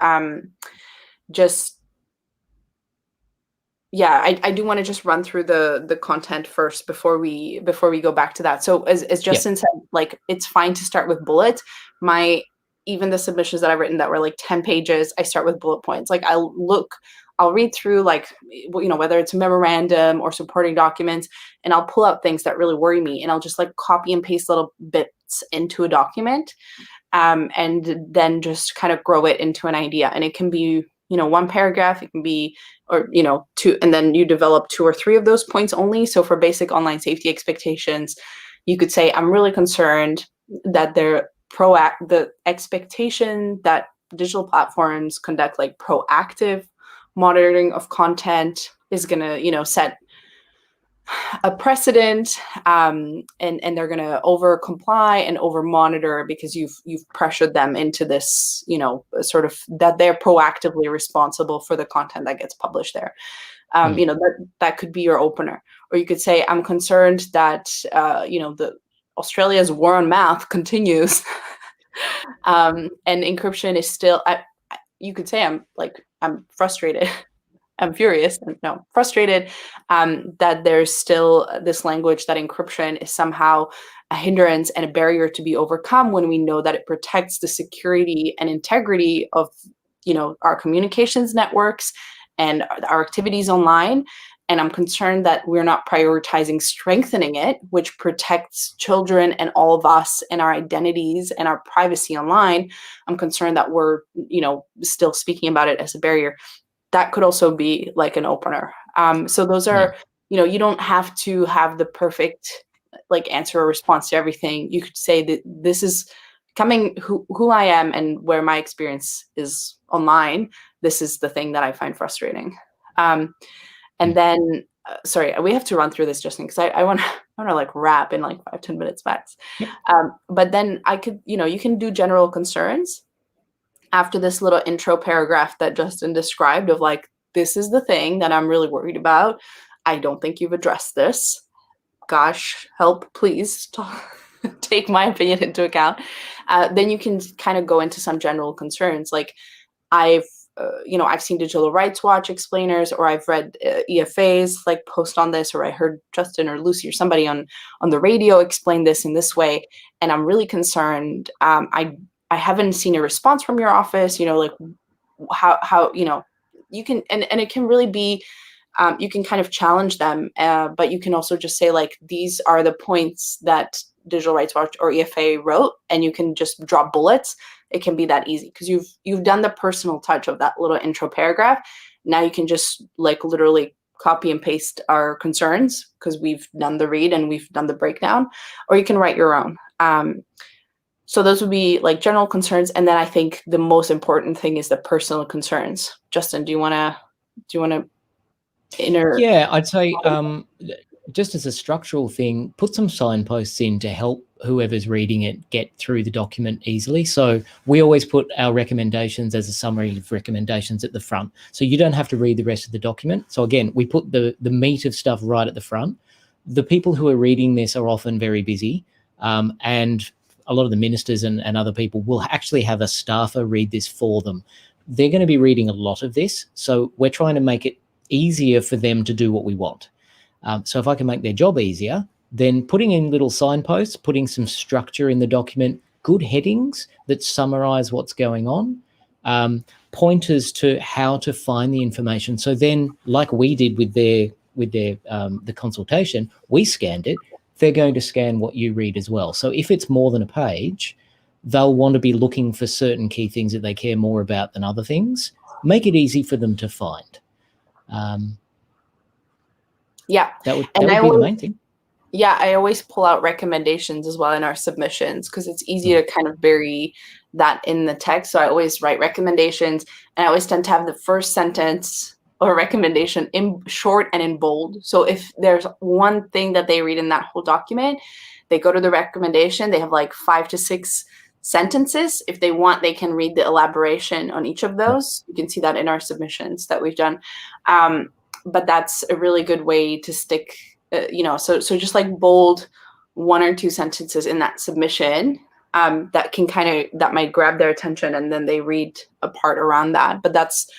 I do want to just run through the content first before we go back to that. So as Justin said, like it's fine to start with bullets. Even the submissions that I've written that were like 10 pages, I start with bullet points. Like I'll read through like, whether it's a memorandum or supporting documents, and I'll pull out things that really worry me, and I'll just like copy and paste little bits into a document. And then just kind of grow it into an idea. And it can be, one paragraph, it can be, or, two, and then you develop 2 or 3 of those points only. So for basic online safety expectations, you could say, I'm really concerned that the expectation that digital platforms conduct like proactive monitoring of content is going to, set a precedent, and they're going to over comply and over monitor because you've pressured them into this, sort of that they're proactively responsible for the content that gets published there. That could be your opener. Or you could say, I'm concerned that, the Australia's war on math continues, and encryption is still, you could say I'm frustrated. I'm furious, frustrated, that there's still this language that encryption is somehow a hindrance and a barrier to be overcome when we know that it protects the security and integrity of, our communications networks and our activities online. And I'm concerned that we're not prioritizing strengthening it, which protects children and all of us and our identities and our privacy online. I'm concerned that we're, still speaking about it as a barrier. That could also be like an opener. So those are, you don't have to have the perfect like answer or response to everything. You could say that this is coming who I am and where my experience is online. This is the thing that I find frustrating. And then, sorry, we have to run through this, Justin, because I want to like wrap in like 5-10 minutes max. Yep. But then I could, you can do general concerns after this little intro paragraph that Justin described of like, this is the thing that I'm really worried about. I don't think you've addressed this. Gosh, help, please take my opinion into account. Then you can kind of go into some general concerns. Like I've seen Digital Rights Watch explainers, or I've read EFAs like post on this, or I heard Justin or Lucie or somebody on the radio explain this in this way, and I'm really concerned. I haven't seen a response from your office. Like how you can, and it can really be. You can kind of challenge them, but you can also just say like, these are the points that Digital Rights Watch or EFA wrote, and you can just drop bullets. It can be that easy because you've done the personal touch of that little intro paragraph. Now you can just like literally copy and paste our concerns because we've done the read and we've done the breakdown, or you can write your own. So those would be like general concerns, and then I think the most important thing is the personal concerns. Justin, do you want to? Yeah, I'd say just as a structural thing, put some signposts in to help whoever's reading it get through the document easily. So we always put our recommendations as a summary of recommendations at the front, so you don't have to read the rest of the document. So again, we put the meat of stuff right at the front. The people who are reading this are often very busy, and a lot of the ministers and other people will actually have a staffer read this for them. They're going to be reading a lot of this, so we're trying to make it easier for them to do what we want. So if I can make their job easier, then putting in little signposts, putting some structure in the document, good headings that summarize what's going on, pointers to how to find the information. So then, like we did with the consultation, we scanned it. They're going to scan what you read as well. So if it's more than a page, they'll want to be looking for certain key things that they care more about than other things. Make it easy for them to find. Yeah, that would be the main thing. Yeah, I always pull out recommendations as well in our submissions because it's easy to kind of bury that in the text. So I always write recommendations, and I always tend to have the first sentence or recommendation in short and in bold. So if there's one thing that they read in that whole document, they go to the recommendation, they have like 5 to 6 sentences. If they want, they can read the elaboration on each of those. You can see that in our submissions that we've done. But that's a really good way to stick, so just like bold 1 or 2 sentences in that submission that might grab their attention, and then they read a part around that. But that's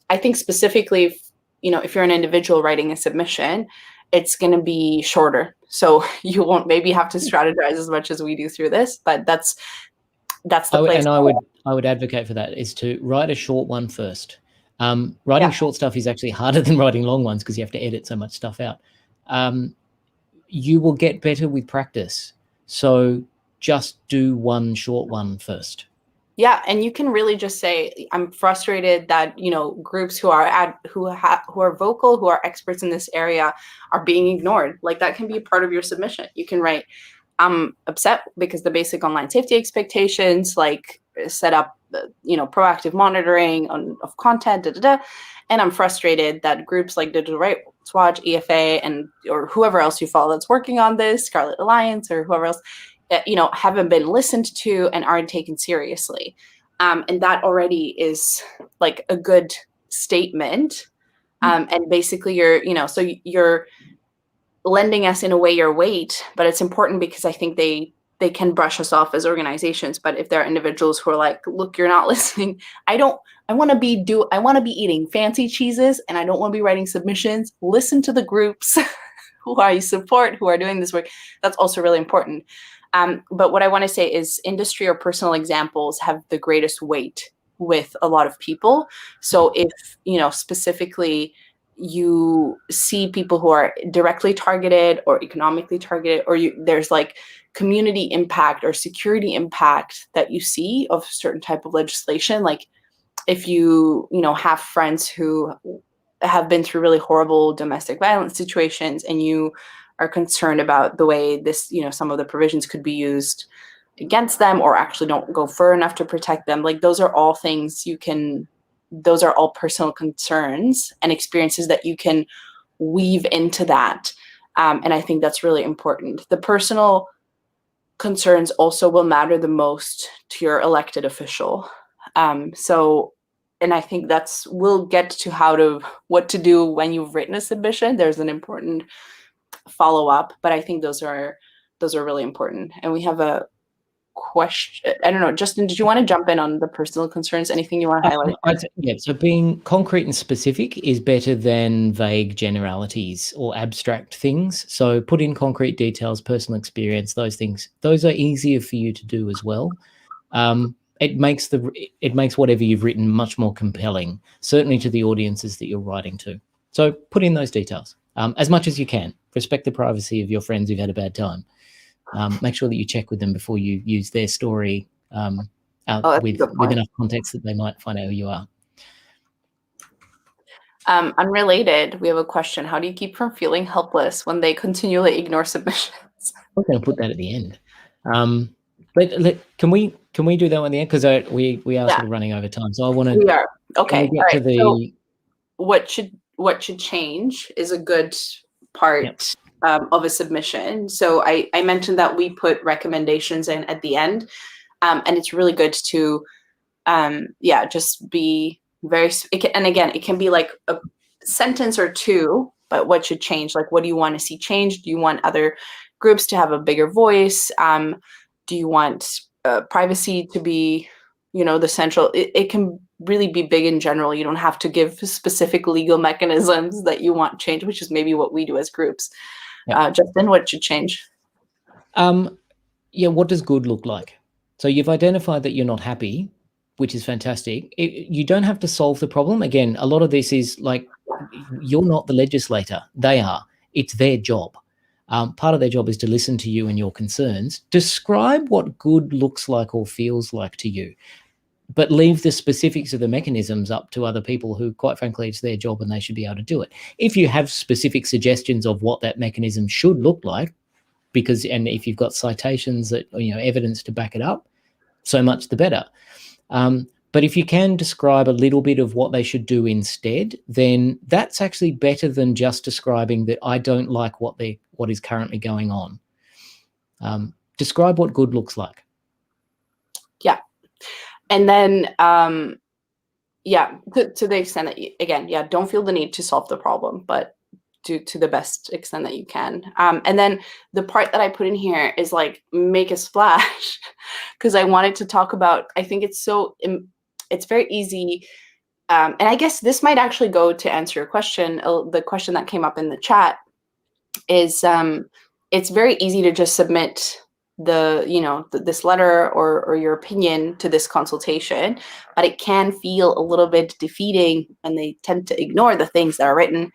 I think specifically, if you're an individual writing a submission, it's going to be shorter. So you won't maybe have to strategize as much as we do through this, but that's the place. And I would advocate for that, is to write a short one first. Writing short stuff is actually harder than writing long ones because you have to edit so much stuff out. You will get better with practice. So just do one short one first. Yeah, and you can really just say, I'm frustrated that, groups who are vocal, who are experts in this area are being ignored. Like that can be a part of your submission. You can write, I'm upset because the basic online safety expectations, like set up, proactive monitoring of content, and I'm frustrated that groups like Digital Rights Watch, EFA, or whoever else you follow that's working on this, Scarlet Alliance, or whoever else, haven't been listened to and aren't taken seriously. And that already is like a good statement. And basically you're lending us in a way your weight, but it's important because I think they can brush us off as organizations. But if there are individuals who are like, look, you're not listening. I want to be eating fancy cheeses, and I don't want to be writing submissions. Listen to the groups who I support, who are doing this work. That's also really important. But what I want to say is industry or personal examples have the greatest weight with a lot of people. So if, specifically you see people who are directly targeted or economically targeted, or there's like community impact or security impact that you see of certain type of legislation, like if you have friends who have been through really horrible domestic violence situations and you are concerned about the way this, some of the provisions could be used against them, or actually don't go far enough to protect them. Like, those are all things those are all personal concerns and experiences that you can weave into that. And I think that's really important. The personal concerns also will matter the most to your elected official. And I think we'll get to what to do when you've written a submission. There's an important follow-up, but I think those are really important. And we have a question. I don't know, Justin, did you want to jump in on the personal concerns? Anything you want to highlight? Yeah, so being concrete and specific is better than vague generalities or abstract things. So put in concrete details, personal experience, those things. Those are easier for you to do as well. It makes whatever you've written much more compelling, certainly to the audiences that you're writing to. So put in those details as much as you can. Respect the privacy of your friends who've had a bad time. Make sure that you check with them before you use their story with enough context that they might find out who you are. Unrelated, we have a question. How do you keep from feeling helpless when they continually ignore submissions? I'm going to put that at the end. But can we do that one at the end? Because we are sort of running over time. So I want to. We are. Okay. All right. So what should change is a good part. Yep. Of a submission. So I mentioned that we put recommendations in at the end, and it's really good to, just be very. And again, it can be like a sentence or two. But what should change? Like, what do you want to see change? Do you want other groups to have a bigger voice? Do you want privacy to be, the central? It can really be big in general. You don't have to give specific legal mechanisms that you want change, which is maybe what we do as groups. Justin, what should change? What does good look like? So you've identified that you're not happy, which is fantastic. You don't have to solve the problem. Again, a lot of this is like, you're not the legislator. They are. It's their job. Part of their job is to listen to you and your concerns. Describe what good looks like or feels like to you, but leave the specifics of the mechanisms up to other people who, quite frankly, it's their job and they should be able to do it. If you have specific suggestions of what that mechanism should look like, and if you've got citations that, evidence to back it up, so much the better. But if you can describe a little bit of what they should do instead, then that's actually better than just describing that I don't like what is currently going on. Describe what good looks like. Yeah. And then, to the extent that don't feel the need to solve the problem, but do to the best extent that you can. And then the part that I put in here is like, make a splash, because I wanted to talk about, I think it's very easy. And I guess this might actually go to answer your question. The question that came up in the chat is, it's very easy to just submit this letter or your opinion to this consultation, but it can feel a little bit defeating and they tend to ignore the things that are written.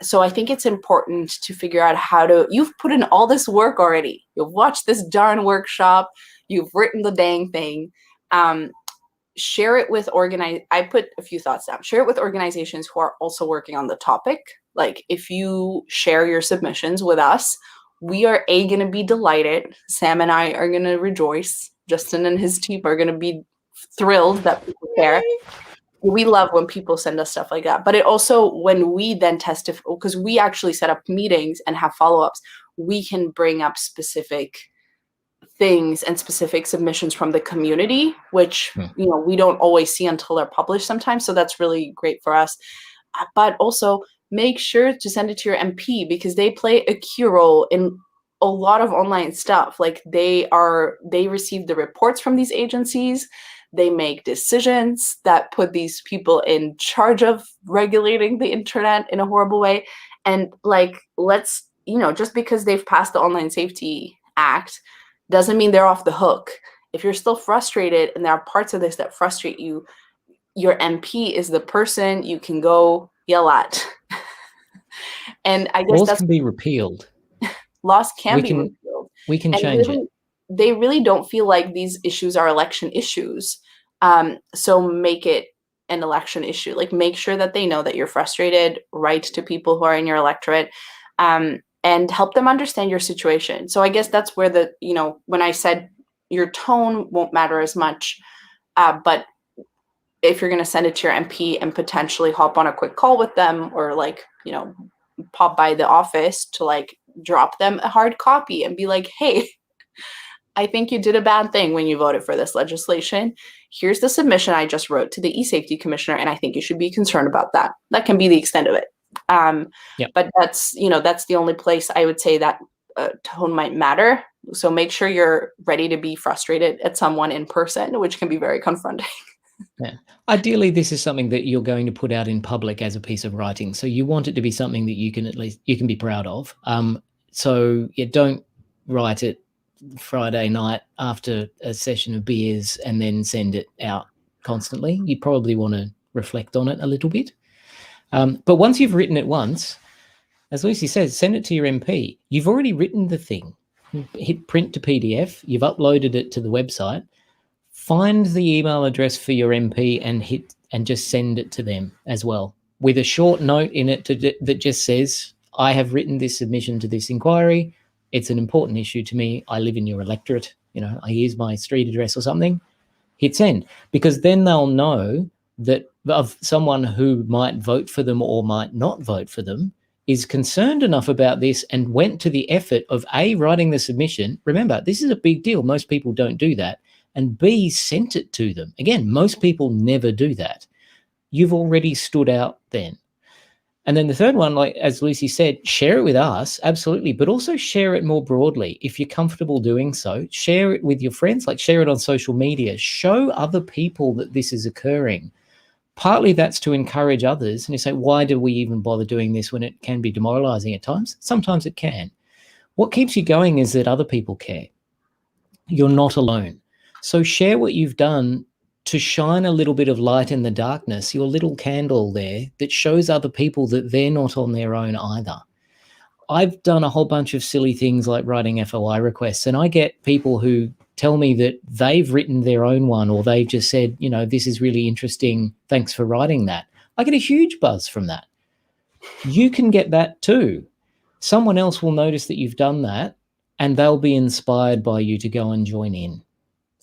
So I think it's important to figure out you've put in all this work already. You've watched this darn workshop. You've written the dang thing. Share it with I put a few thoughts down. Share it with organizations who are also working on the topic. Like, if you share your submissions with us, we are going to be delighted. Sam and I are going to rejoice. Justin and his team are going to be thrilled that people care. We love when people send us stuff like that. But it also, when we then testify, because we actually set up meetings and have follow-ups, we can bring up specific things and specific submissions from the community, which we don't always see until they're published sometimes. So that's really great for us. But also, make sure to send it to your MP, because they play a key role in a lot of online stuff. Like, they receive the reports from these agencies. They make decisions that put these people in charge of regulating the internet in a horrible way. And like, just because they've passed the Online Safety Act doesn't mean they're off the hook. If you're still frustrated and there are parts of this that frustrate you, your MP is the person you can go yell at. And I guess laws can be repealed. Laws can be repealed. We can change it. They really don't feel like these issues are election issues. So make it an election issue. Like, make sure that they know that you're frustrated. Write to people who are in your electorate. and help them understand your situation. So I guess that's where the, when I said your tone won't matter as much, but if you're going to send it to your MP and potentially hop on a quick call with them, or like, pop by the office to like drop them a hard copy and be like, hey, I think you did a bad thing when you voted for this legislation. Here's the submission I just wrote to the e-safety commissioner, and I think you should be concerned about that. That can be the extent of it. But that's the only place I would say that tone might matter. So make sure you're ready to be frustrated at someone in person, which can be very confronting. Yeah. Ideally, this is something that you're going to put out in public as a piece of writing. So you want it to be something that you can be proud of. So you don't write it Friday night after a session of beers and then send it out constantly. You probably want to reflect on it a little bit. But once you've written it once, as Lucie says, send it to your MP. You've already written the thing. Hit print to PDF. You've uploaded it to the website. Find the email address for your MP and just send it to them as well, with a short note in it that just says, I have written this submission to this inquiry. It's an important issue to me. I live in your electorate. I use my street address or something. Hit send, because then they'll know that of someone who might vote for them or might not vote for them is concerned enough about this and went to the effort of A, writing the submission. Remember, this is a big deal. Most people don't do that. And B, sent it to them. Again, most people never do that. You've already stood out then. And then the third one, like as Lucie said, share it with us, absolutely, but also share it more broadly. If you're comfortable doing so, share it with your friends, like share it on social media. Show other people that this is occurring. Partly that's to encourage others. And you say, why do we even bother doing this when it can be demoralizing at times? Sometimes it can. What keeps you going is that other people care. You're not alone. So share what you've done to shine a little bit of light in the darkness, your little candle there that shows other people that they're not on their own either. I've done a whole bunch of silly things like writing FOI requests, and I get people who tell me that they've written their own one, or they've just said, this is really interesting. Thanks for writing that. I get a huge buzz from that. You can get that too. Someone else will notice that you've done that, and they'll be inspired by you to go and join in.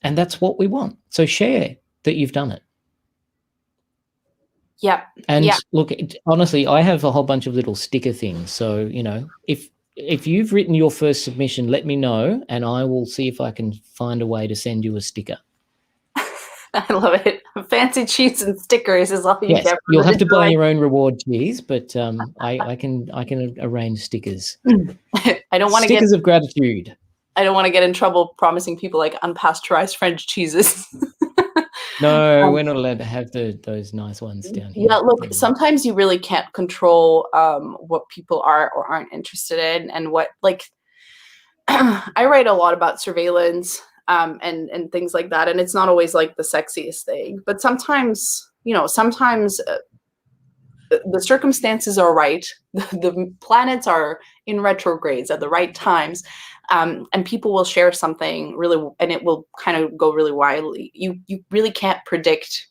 And that's what we want. So share that you've done it. Yeah. And look, honestly, I have a whole bunch of little sticker things. So, if you've written your first submission, let me know, and I will see if I can find a way to send you a sticker. I love it. Fancy cheese and stickers is all you get. You'll have to buy your own reward cheese, but I can arrange stickers. I don't want to stickers of gratitude. I don't want to get in trouble promising people like unpasteurized French cheeses. No, we're not allowed to have those nice ones down here. Yeah, look, sometimes you really can't control what people are or aren't interested in, and what, like, I write a lot about surveillance and things like that, and it's not always like the sexiest thing, but sometimes, the circumstances are right, the planets are in retrogrades at the right times, and people will share something really, and it will kind of go really widely. You really can't predict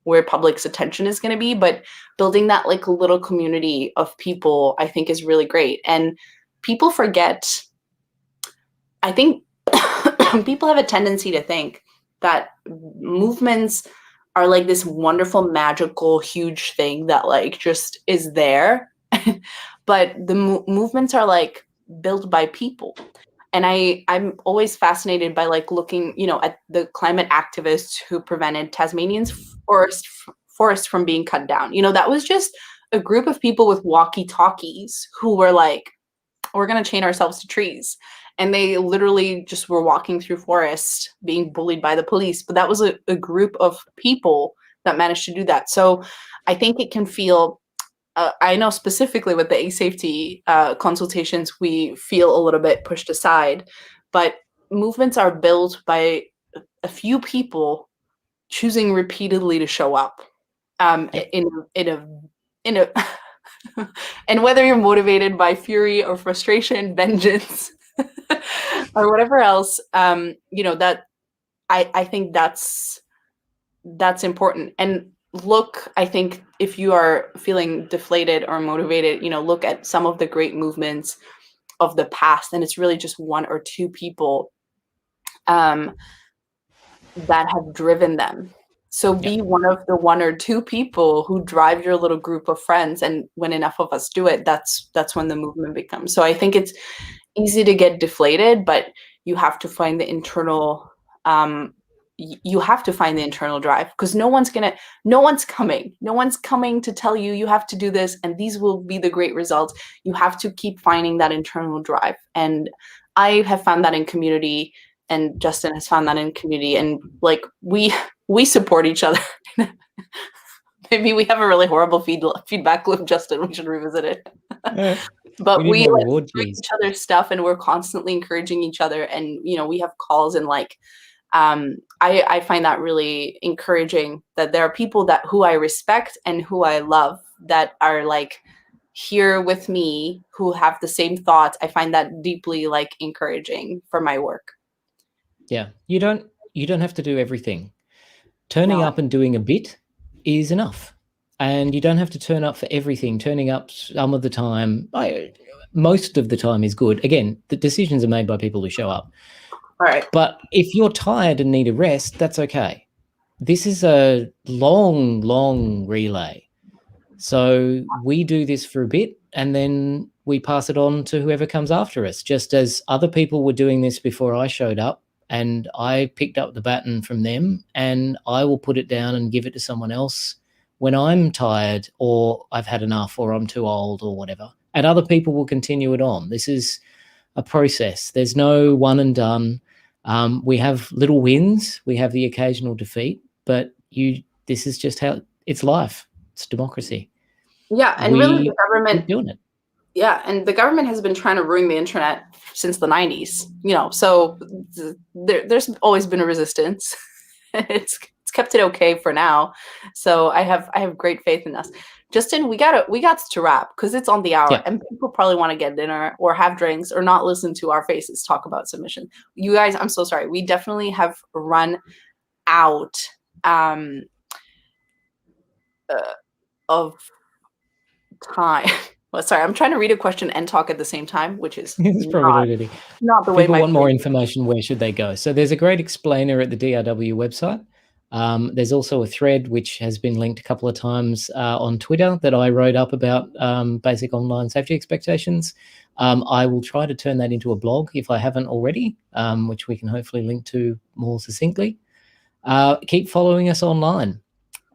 where public's attention is going to be, but building that like little community of people, I think, is really great. And people forget, I think people have a tendency to think that movements are like this wonderful, magical, huge thing that like just is there. But the movements are like built by people. And I'm always fascinated by like looking, at the climate activists who prevented Tasmanian's forest from being cut down. That was just a group of people with walkie-talkies who were like, we're going to chain ourselves to trees. And they literally just were walking through forest being bullied by the police. But that was a group of people that managed to do that. So I think it can feel, I know specifically with the e-safety consultations, we feel a little bit pushed aside, but movements are built by a few people choosing repeatedly to show up in a and whether you're motivated by fury or frustration, vengeance, or whatever else, that I think that's important. And look, I think if you are feeling deflated or motivated, look at some of the great movements of the past, and it's really just one or two people that have driven them. So be one of the one or two people who drive your little group of friends, and when enough of us do it, that's when the movement becomes. So I think it's easy to get deflated, but you have to find the internal you have to find the internal drive, because no one's coming to tell you you have to do this and these will be the great results. You have to keep finding that internal drive, and I have found that in community, and Justin has found that in community, and like we support each other. Maybe we have a really horrible feedback loop, Justin. We should revisit it. But we like each other's stuff, and we're constantly encouraging each other, and we have calls, and like I find that really encouraging, that there are people who I respect and who I love that are like here with me, who have the same thoughts. I find that deeply like encouraging for my work. Yeah, you don't have to do everything. Turning up and doing a bit is enough. And you don't have to turn up for everything. Turning up some of the time, most of the time is good. Again, the decisions are made by people who show up. All right. But if you're tired and need a rest, that's okay. This is a long, long relay. So we do this for a bit, and then we pass it on to whoever comes after us, just as other people were doing this before I showed up, and I picked up the baton from them, and I will put it down and give it to someone else when I'm tired, or I've had enough, or I'm too old, or whatever. And other people will continue it on. This is a process. There's no one and done. We have little wins. We have the occasional defeat, but this is just how it's life. It's democracy. Yeah, and really the government doing it. Yeah, and the government has been trying to ruin the internet since the 90s. So there's always been a resistance. It's kept it okay for now. So I have great faith in us. Justin, we got to wrap, because it's on the hour, and people probably want to get dinner or have drinks or not listen to our faces talk about submission. You guys, I'm so sorry. We definitely have run out of time. Well, sorry, I'm trying to read a question and talk at the same time, which is not the way people want more information. Where should they go? So there's a great explainer at the DRW website. There's also a thread which has been linked a couple of times on Twitter that I wrote up about basic online safety expectations. I will try to turn that into a blog if I haven't already, which we can hopefully link to more succinctly. Keep following us online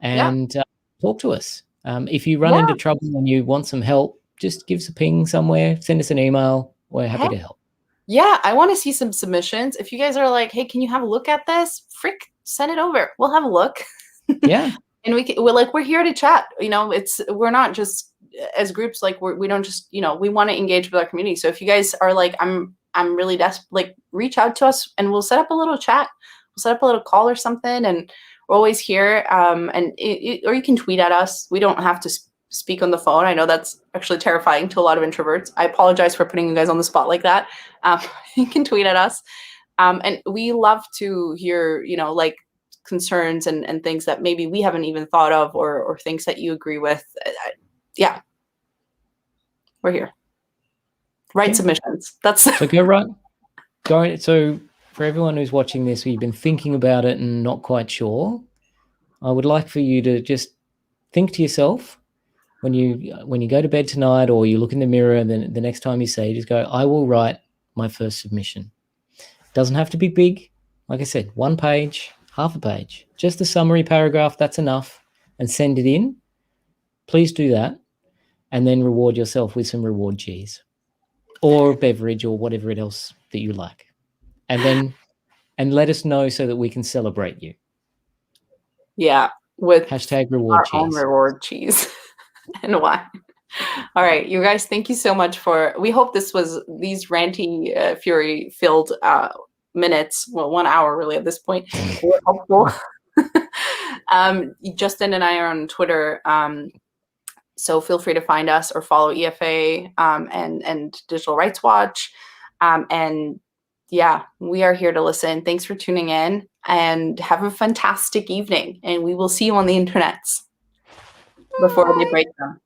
and talk to us. If you run into trouble and you want some help, just give us a ping somewhere, send us an email. We're happy to help. Yeah, I want to see some submissions. If you guys are like, hey, can you have a look at this? Send it over. We'll have a look. Yeah. And we're here to chat. We're not just as groups, like we don't just, we want to engage with our community. So if you guys are like, I'm really desperate, like reach out to us and we'll set up a little chat. We'll set up a little call or something, and we're always here. Or you can tweet at us. We don't have to speak on the phone. I know that's actually terrifying to a lot of introverts. I apologize for putting you guys on the spot like that. You can tweet at us. And we love to hear, like concerns and things that maybe we haven't even thought of, or things that you agree with. Yeah. We're here. Write submissions. So go right. So for everyone who's watching this, you've been thinking about it and not quite sure, I would like for you to just think to yourself, when you go to bed tonight, or you look in the mirror, and then the next time you say, just go, I will write my first submission. Doesn't have to be big. Like I said, 1 page, half a page, just a summary paragraph, that's enough, and send it in. Please do that, and then reward yourself with some reward cheese or beverage or whatever else that you like. And let us know so that we can celebrate you. Yeah, with #reward cheese. Our own reward cheese and wine. All right, you guys, thank you so much we hope these ranty, fury-filled minutes, well, 1 hour really at this point, were helpful. Justin and I are on Twitter, so feel free to find us or follow EFA and Digital Rights Watch. And yeah, we are here to listen. Thanks for tuning in, and have a fantastic evening. And we will see you on the internets before they break them.